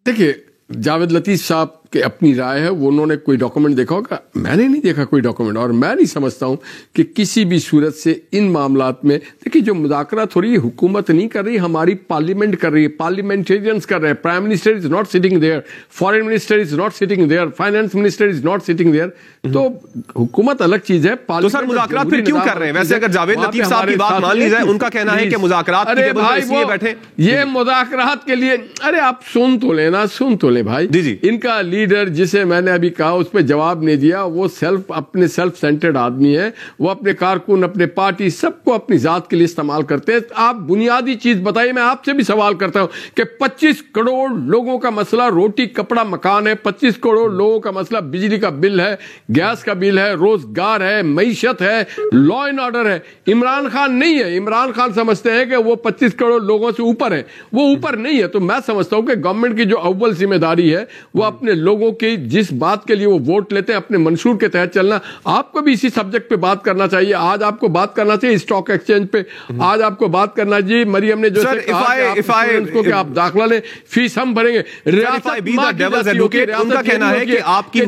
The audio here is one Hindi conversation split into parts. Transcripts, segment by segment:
देखिए, जावेद लतीफ साहब की अपनी राय है, वो उन्होंने कोई डॉक्यूमेंट देखा होगा, मैंने नहीं देखा कोई डॉक्यूमेंट, और मैं नहीं समझता हूं कि किसी भी सूरत से इन मामलात में, देखिए जो मुज़ाकरात हो रही है हुकूमत नहीं कर रही, हमारी पार्लियामेंट कर रही है, पार्लियामेंटेरियंस कर रहे हैं, prime minister is not sitting there, foreign minister is not sitting there, finance minister is not sitting there, तो हुकूमत अलग चीज है। तो सर मुज़ाकरात फिर क्यों कर रहे हैं? वैसे अगर जावेद लतीफ साहब की बात मान ली जाए, उनका कहना है कि मुज़ाकरात के टेबल इसलिए बैठे, ये मुज़ाकरात के लिए, अरे आप सुन तो लेना, सुन तो ले भाई। जी जी। इनका लीडर जिसे मैंने अभी कहा उस पर जवाब नहीं दिया, वो अपने सेल्फ सेंटर्ड आदमी है, वो अपने कारकुन, अपने पार्टी, सबको अपनी जात के लिए इस्तेमाल करते हैं। आप बुनियादी चीज बताइए, मैं आपसे भी सवाल करता हूं कि 25 करोड़ लोगों का मसला रोटी कपड़ा मकान है, 25 करोड़ लोगों का मसला बिजली का बिल है, गैस का बिल है, रोजगार है, मईशत है, लॉ एंड ऑर्डर है। इमरान खान नहीं है, इमरान खान समझते हैं कि वो 25 करोड़ लोगों से ऊपर है, वो ऊपर नहीं है। तो मैं समझता हूं कि गवर्नमेंट की जो अव्वल जिम्मेदारी है वो अपने लोगों की जिस बात के लिए वो वोट लेते हैं अपने मंशूर के तहत चलना। आपको भी इसी सब्जेक्ट पे बात करना चाहिए। आज आपको बात करना चाहिए स्टॉक एक्सचेंज पे, आज आपको बात करना चाहिए मरियम ने जो को कि आप दाखिला लें, फीस हम भरेंगे। उनका कहना है कि आपकी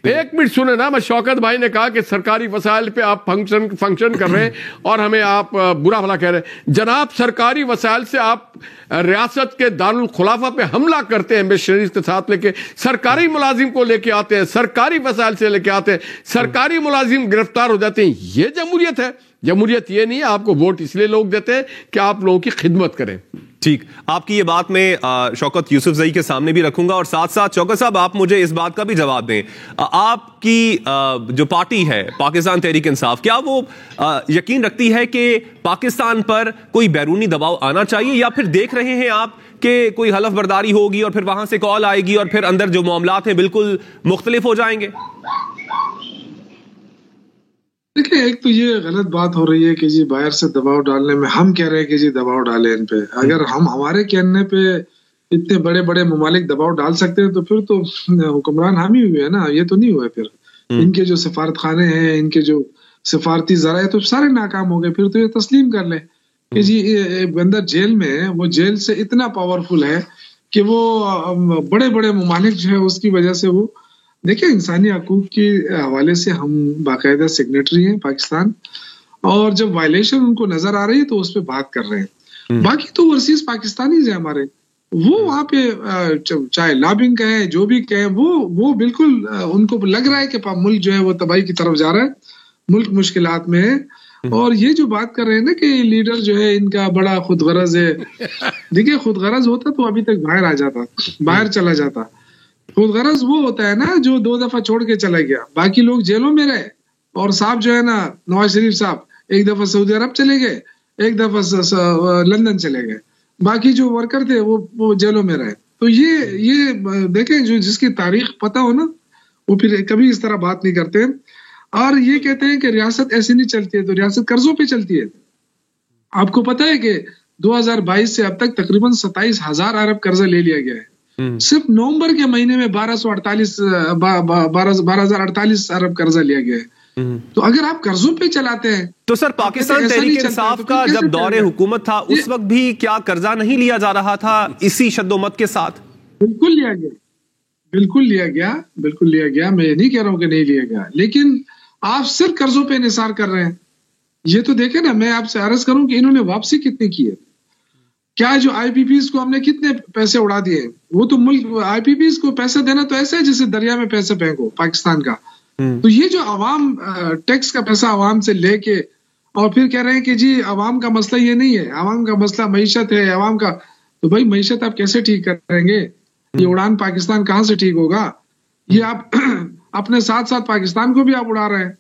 एक मिनट सुने ना, मैं शौकत भाई ने कहा कि सरकारी वसाइल पे आप फंक्शन कर रहे हैं और हमें आप बुरा भला कह रहे हैं। जनाब, सरकारी वसाइल से आप रियासत के दारुल खुलाफा पे हमला करते हैं, मिशनरीज के साथ लेके सरकारी मुलाजिम को लेके आते हैं, सरकारी वसाइल से लेके आते हैं, सरकारी मुलाजिम गिरफ्तार हो जाते हैं। ये जमहूरियत है? जमहूरियत ये नहीं है। आपको वोट इसलिए लोग देते हैं कि आप लोगों की खिदमत करें। ठीक, आपकी ये बात मैं शौकत यूसुफजई के सामने भी रखूंगा, और साथ साथ शौकत साहब आप मुझे इस बात का भी जवाब दें, आपकी जो पार्टी है पाकिस्तान तहरीक इंसाफ, क्या वो यकीन रखती है कि पाकिस्तान पर कोई बैरूनी दबाव आना चाहिए, या फिर देख रहे हैं आप कि कोई हलफ बर्दारी होगी और फिर वहां से कॉल आएगी और फिर अंदर जो मामलात हैं बिल्कुल मुख्तलिफ हो जाएंगे? देखिए, एक तो ये गलत बात हो रही है कि जी बाहर से दबाव डालने में, हम कह रहे हैं कि जी दबाव डालें इन पे। अगर हम हमारे कहने पे इतने बड़े बड़े ममालिक दबाव डाल सकते हैं तो फिर तो हुक्मरान हम ही हुए हैं ना, ये तो नहीं हुए। फिर इनके जो सफारत खाने हैं, इनके जो सफारती जराए तो सारे नाकाम हो गए। फिर तो ये तस्लीम कर लें कि जी बंदा जेल में, वो जेल से इतना पावरफुल है कि वो बड़े बड़े ममालिक जो है उसकी वजह से वो, देखिए इंसानी हकूक के हवाले से हम बाकायदा सिग्नेटरी हैं पाकिस्तान, और जब वायलेशन उनको नजर आ रही है तो उस पर बात कर रहे हैं। बाकी तो ओवरसीज पाकिस्तानी है हमारे, वो वहां पे चाहे लॉबिंग कहें जो भी कहें, वो बिल्कुल उनको लग रहा है कि मुल्क जो है वो तबाही की तरफ जा रहा है, मुल्क मुश्किलात में है। और ये जो बात कर रहे हैं ना कि लीडर जो है इनका बड़ा खुदगरज है, देखिए खुदगरज होता तो अभी तक बाहर आ जाता, बाहर चला जाता। खुदगरज वो होता है ना जो 2 दफा छोड़ के चला गया, बाकी लोग जेलों में रहे। और साहब जो है ना, नवाज शरीफ साहब एक दफा सऊदी अरब चले गए, एक दफा लंदन चले गए, बाकी जो वर्कर थे वो जेलों में रहे। तो ये देखें, जो जिसकी तारीख पता हो ना, वो फिर कभी इस तरह बात नहीं करते। और ये कहते हैं कि रियासत ऐसी नहीं चलती है, तो रियासत कर्जों पे चलती है। आपको पता है कि 2022 से अब तक तकरीबन 27,000 अरब कर्जा ले लिया गया है। सिर्फ नवंबर के महीने में 12,048 अरब कर्जा लिया गया है। तो अगर आप कर्जों पे चलाते हैं तो सर पाकिस्तान तहरीक इंसाफ का जब दौरे हुकूमत था उस वक्त भी क्या कर्जा नहीं लिया जा रहा था इसी शद्दोमत के साथ? बिल्कुल लिया गया, बिल्कुल लिया गया, बिल्कुल लिया गया। मैं ये नहीं कह रहा हूं कि नहीं लिया गया, लेकिन आप सिर्फ कर्जों पे निसार कर रहे हैं। ये तो देखे ना, मैं आपसे अर्ज करूं कि इन्होंने वापसी कितनी की है, क्या जो आईपीपीज को हमने कितने पैसे उड़ा दिए। वो तो मुल्क, आईपीपीज को पैसे देना तो ऐसा है जैसे दरिया में पैसे फेंको पाकिस्तान का। तो ये जो अवाम टैक्स का पैसा अवाम से लेके और फिर कह रहे हैं कि जी अवाम का मसला ये नहीं है, अवाम का मसला मईशत है अवाम का। तो भाई मईशत आप कैसे ठीक करेंगे? ये उड़ान पाकिस्तान कहाँ से ठीक होगा? ये आप अपने साथ साथ पाकिस्तान को भी आप उड़ा रहे हैं।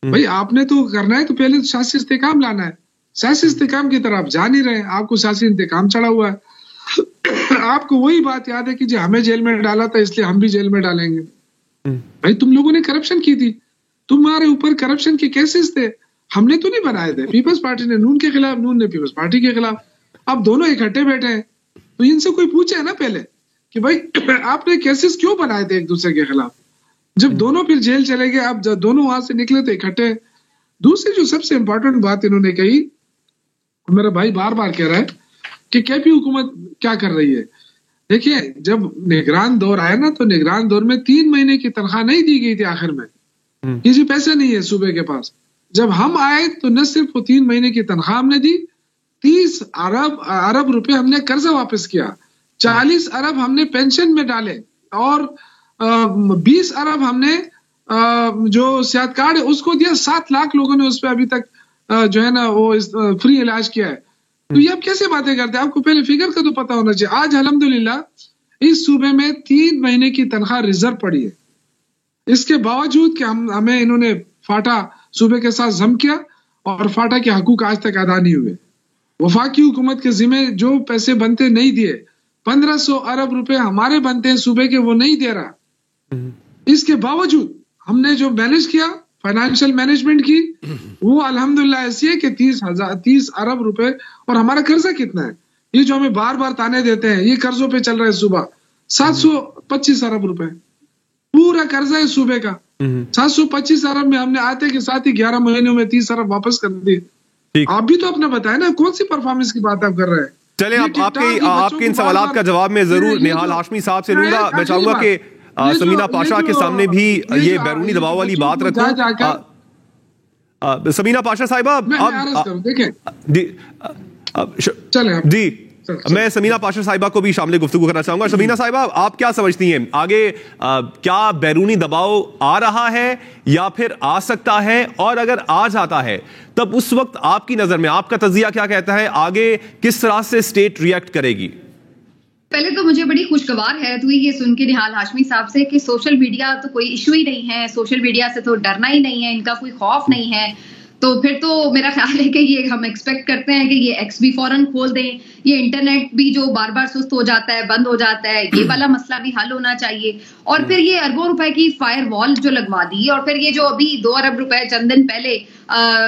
भाई आपने तो करना है तो पहले तो सियासी इस्तेकाम लाना है। सियासी इस्तेकाम की तरफ जा नहीं रहे, आपको सियासी इंतकाम चढ़ा हुआ है। आपको वही बात याद है कि जी हमें जेल में डाला था इसलिए हम भी जेल में डालेंगे। भाई तुम लोगों ने करप्शन की थी, तुम्हारे ऊपर करप्शन के केसेस थे, हमने तो नहीं बनाए थे। पीपल्स पार्टी ने नून के खिलाफ, नून ने पीपल्स पार्टी के खिलाफ। अब दोनों इकट्ठे बैठे हैं तो इनसे कोई पूछे ना पहले कि भाई आपने केसेस क्यों बनाए थे एक दूसरे के खिलाफ? जब दोनों फिर जेल चले गए, अब जब दोनों वहां से निकले तो इकट्ठे। दूसरी जो सबसे इंपॉर्टेंट बात इन्होंने कही, मेरा भाई बार बार कह रहा है कि केपी हुकूमत क्या कर रही है। देखिए, जब निगरान दौर आया ना, तो निगरान दौर में 3 महीने की तनख्वाह नहीं दी गई थी आखिर में, किसी पैसे नहीं है सूबे के पास। जब हम आए तो न सिर्फ वो 3 महीने की तनख्वाह हमने दी, 30 अरब रुपए हमने कर्जा वापस किया, 40 अरब हमने पेंशन में डाले, और 20 अरब हमने जो सेहत कार्ड है उसको दिया। 7 लाख लोगों ने उस पर अभी तक जो है ना वो फ्री इलाज किया है। तो ये आप कैसे बातें करते हैं? आपको पहले फिगर का तो पता होना चाहिए। आज अल्हम्दुलिल्लाह इस सूबे में 3 महीने की तनख्वाह रिजर्व पड़ी है, इसके बावजूद कि हमें इन्होंने फाटा सूबे के साथ जम किया और फाटा के हकूक आज तक अदा नहीं हुए। वफाकी हुकूमत के जिम्मे जो पैसे बनते नहीं दिए, 1500 अरब रुपए हमारे बनते हैं सूबे के, वो नहीं दे रहा। इसके बावजूद हमने जो मैनेज किया, फाइनेंशियल मैनेजमेंट की, वो अल्हम्दुलिल्लाह ऐसी है कि 30 अरब रुपए। और हमारा कर्जा कितना है, ये जो हमें बार बार ताने देते हैं, ये कर्जों पे चल रहा है सूबा 725 अरब रुपए पूरा कर्जा है सूबे का। 725 अरब में हमने आते के साथ ही 11 महीनों में 30 अरब वापस कर दिए। आप भी तो अपना बताए ना, कौन सी परफॉर्मेंस की बात आप कर रहे हैं? चले, आपके इन सवालात का जवाब मैं जरूर निहाल हाशमी साहब से लूंगा। मैं चाहूंगा कि समीना पाशा के सामने भी ये बैरूनी दबाव वाली बात रखूं। समीना पाशा साहिबा, जी मैं समीना पाशा साहिबा को भी शामिल गुफ्तगू करना चाहूंगा। समीना साहिबा, आप क्या समझती हैं आगे क्या बैरूनी दबाव आ रहा है या फिर आ सकता है, और अगर आ जाता है तब उस वक्त आपकी नजर में आपका तजिया क्या कहता है, आगे किस तरह से स्टेट रिएक्ट करेगी? पहले तो मुझे बड़ी खुशगवार हैरत हुई ये सुन के निहाल हाशमी साहब से कि सोशल मीडिया तो कोई इशू ही नहीं है, सोशल मीडिया से तो डरना ही नहीं है, इनका कोई खौफ नहीं है। तो फिर तो मेरा ख्याल है कि ये हम एक्सपेक्ट करते हैं कि ये एक्स भी फौरन खोल दें, ये इंटरनेट भी जो बार बार सुस्त हो जाता है, बंद हो जाता है, ये वाला मसला भी हल होना चाहिए। और फिर ये अरबों रुपए की फायर वॉल जो लगवा दी, और फिर ये जो अभी 2 अरब रुपए चंद दिन पहले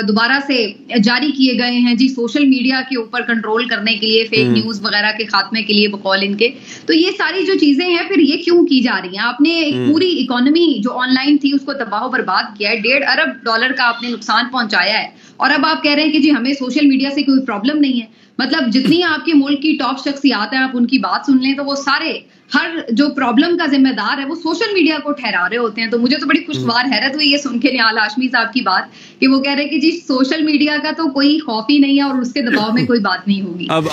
दोबारा से जारी किए गए हैं जी सोशल मीडिया के ऊपर कंट्रोल करने के लिए, फेक न्यूज वगैरह के खात्मे के लिए बकौल इनके, तो ये सारी जो चीजें हैं फिर ये क्यों की जा रही हैं? आपने एक पूरी इकोनॉमी जो ऑनलाइन थी उसको तबाह बर्बाद किया है, $1.5 अरब का आपने नुकसान पहुंचाया है, और अब आप कह रहे हैं कि जी हमें सोशल मीडिया से कोई प्रॉब्लम नहीं है। मतलब जितनी आपके मुल्क की टॉप शख्सियात हैं, आप उनकी बात सुन लें तो वो सारे हर जो प्रॉब्लम का जिम्मेदार है वो सोशल मीडिया को ठहरा रहे होते हैं। तो मुझे तो बड़ी खुशगवार हैरत हुई ये सुन के निहाल हाशमी साहब की बात कि वो कह रहे हैं कि जी सोशल मीडिया का तो कोई खौफ ही नहीं है और उसके दबाव में कोई बात नहीं होगी। अब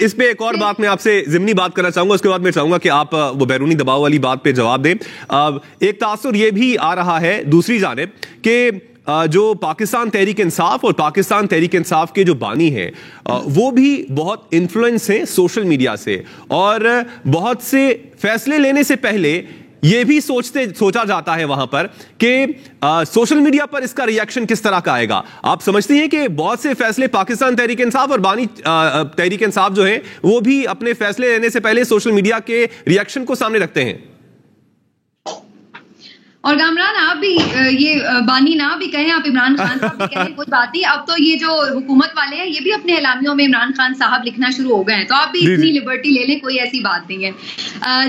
इस पे एक और बात मैं आपसे ज़िमनी बात करना चाहूंगा, उसके बाद मैं चाहूंगा कि आप वो बैरूनी दबाव वाली बात पे जवाब दें। एक तासुर ये भी आ रहा है दूसरी जानिब कि जो पाकिस्तान तहरीक इंसाफ और पाकिस्तान तहरीक इंसाफ के जो बानी हैं वो भी बहुत इन्फ्लुएंस हैं सोशल मीडिया से, और बहुत से फैसले लेने से पहले ये भी सोचा जाता है वहां पर कि सोशल मीडिया पर इसका रिएक्शन किस तरह का आएगा। आप समझती हैं कि बहुत से फैसले पाकिस्तान तहरीक इंसाफ और बानी तहरीक इंसाफ जो है वो भी अपने फैसले लेने से पहले सोशल मीडिया के रिएक्शन को सामने रखते हैं? और गामरान आप भी ये बानी ना भी कहें, आप इमरान खान साहब भी कहें, कोई बात नहीं। अब तो ये जो हुकूमत वाले हैं ये भी अपने एलामियों में इमरान खान साहब लिखना शुरू हो गए हैं, तो आप भी इतनी लिबर्टी ले लें, कोई ऐसी बात नहीं है।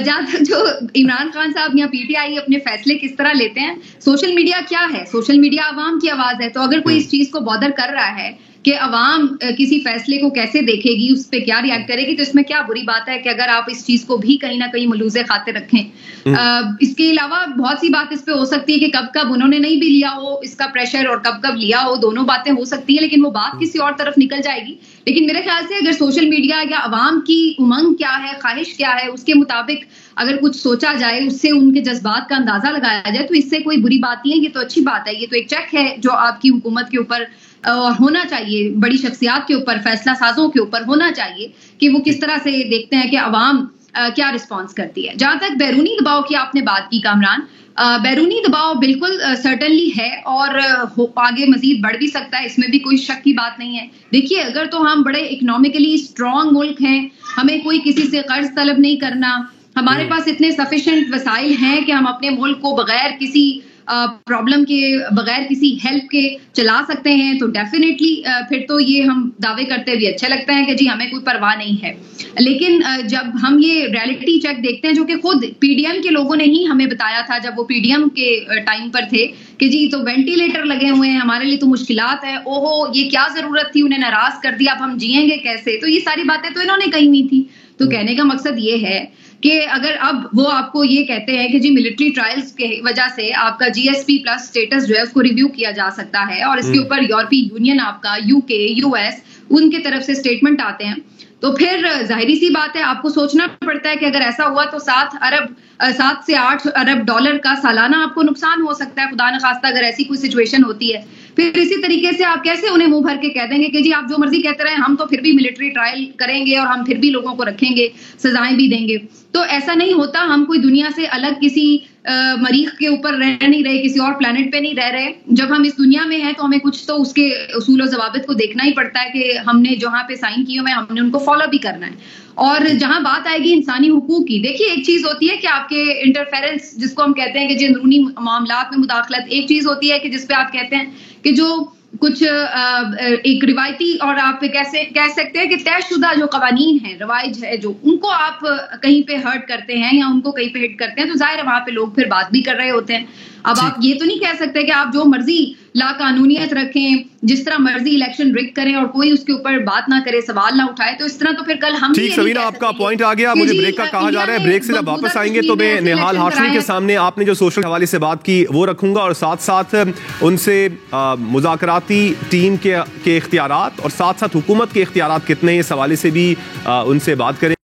जहाँ तक जो इमरान खान साहब या पीटीआई अपने फैसले किस तरह लेते हैं, सोशल मीडिया क्या है? सोशल मीडिया अवाम की आवाज है। तो अगर कोई इस चीज को बॉदर कर रहा है कि अवाम किसी फैसले को कैसे देखेगी, उस पर क्या रिएक्ट करेगी, तो इसमें क्या बुरी बात है कि अगर आप इस चीज को भी कहीं ना कहीं मलूज़े खाते रखें। इसके अलावा बहुत सी बात इस पे हो सकती है कि कब कब उन्होंने नहीं भी लिया हो इसका प्रेशर और कब कब लिया हो, दोनों बातें हो सकती है, लेकिन वो बात किसी और तरफ निकल जाएगी। लेकिन मेरे ख्याल से अगर सोशल मीडिया या अवाम की उमंग क्या है, ख्वाहिश क्या है, उसके मुताबिक अगर कुछ सोचा जाए, उससे उनके जज्बात का अंदाजा लगाया जाए, तो इससे कोई बुरी बात नहीं है, ये तो अच्छी बात है। ये तो एक चेक है जो आपकी हुकूमत के ऊपर होना चाहिए, बड़ी शख्सियात के ऊपर, फैसला साजों के ऊपर होना चाहिए कि वो किस तरह से देखते हैं कि अवाम क्या रिस्पॉन्स करती है। जहां तक बैरूनी दबाव की आपने बात की कामरान, बैरूनी दबाव बिल्कुल सर्टनली है और आगे मजीद बढ़ भी सकता है, इसमें भी कोई शक की बात नहीं है। देखिए, अगर तो हम बड़े इकोनॉमिकली स्ट्रॉन्ग मुल्क हैं, हमें कोई किसी से कर्ज तलब नहीं करना, हमारे पास इतने सफिशिएंट वसाइल हैं कि हम अपने मुल्क को बगैर किसी प्रॉब्लम के बगैर किसी हेल्प के चला सकते हैं तो डेफिनेटली फिर तो ये हम दावे करते हुए अच्छे लगते हैं कि जी हमें कोई परवाह नहीं है। लेकिन जब हम ये रियलिटी चेक देखते हैं, जो कि खुद पीडीएम के लोगों ने ही हमें बताया था जब वो पीडीएम के टाइम पर थे कि जी तो वेंटिलेटर लगे हुए हैं, हमारे लिए तो मुश्किलात है, ओहो ये क्या जरूरत थी, उन्हें नाराज कर दिया, अब हम जिएंगे कैसे। तो ये सारी बातें तो इन्होंने कही हुई थी। तो कहने का मकसद ये है कि अगर अब वो आपको ये कहते हैं कि जी मिलिट्री ट्रायल्स के वजह से आपका जीएसपी प्लस स्टेटस जो है उसको रिव्यू किया जा सकता है और इसके ऊपर यूरोपीय यूनियन, आपका यूके, यूएस, उनके तरफ से स्टेटमेंट आते हैं, तो फिर जाहिर सी बात है आपको सोचना पड़ता है कि अगर ऐसा हुआ तो 7 से 8 अरब डॉलर का सालाना आपको नुकसान हो सकता है, खुदा न खास्ता अगर ऐसी कोई सिचुएशन होती है। फिर इसी तरीके से आप कैसे उन्हें मुंह भर के कह देंगे कि जी आप जो मर्जी कहते रहे, हम तो फिर भी मिलिट्री ट्रायल करेंगे और हम फिर भी लोगों को रखेंगे, सजाएं भी देंगे। तो ऐसा नहीं होता। हम कोई दुनिया से अलग किसी मरीख के ऊपर रह नहीं रहे, किसी और प्लेनेट पे नहीं रह रहे। जब हम इस दुनिया में हैं तो हमें कुछ तो उसके उसूल और ज़वाबित को देखना ही पड़ता है कि हमने जहां पे साइन किए हुए हमने उनको फॉलो भी करना है। और जहां बात आएगी इंसानी हुकूक की, देखिए एक चीज होती है कि आपके इंटरफेरेंस जिसको हम कहते हैं कि जो अंदरूनी मामलात में मुदाखलत, एक चीज होती है कि जिसपे आप कहते हैं कि जो कुछ एक रिवायती और आप कैसे कह सकते हैं कि तयशुदा जो कवानीन है, रवाइज है, जो उनको आप कहीं पे हर्ट करते हैं या उनको कहीं पे हिट करते हैं तो जाहिर है वहां पे लोग फिर बात भी कर रहे होते हैं। अब आप ये तो नहीं कह सकते कि आप जो मर्जी लाकानूनियत रखें, जिस तरह मर्जी इलेक्शन रिग करें और कोई उसके ऊपर बात ना करे, सवाल ना उठाए। तो इस तरह तो फिर कल हम ठीक सबीना, आपका पॉइंट आ गया। मुझे ब्रेक का कहा जा रहा है, ब्रेक से जब वापस आएंगे तो मैं निहाल हाशमी के सामने आपने जो सोशल हवाले से बात की वो रखूंगा और साथ साथ उनसे मुज़ाकराती टीम के इख्तियारात और साथ साथ हुकूमत के इख्तियारात कितने, इस हवाले से भी उनसे बात करें।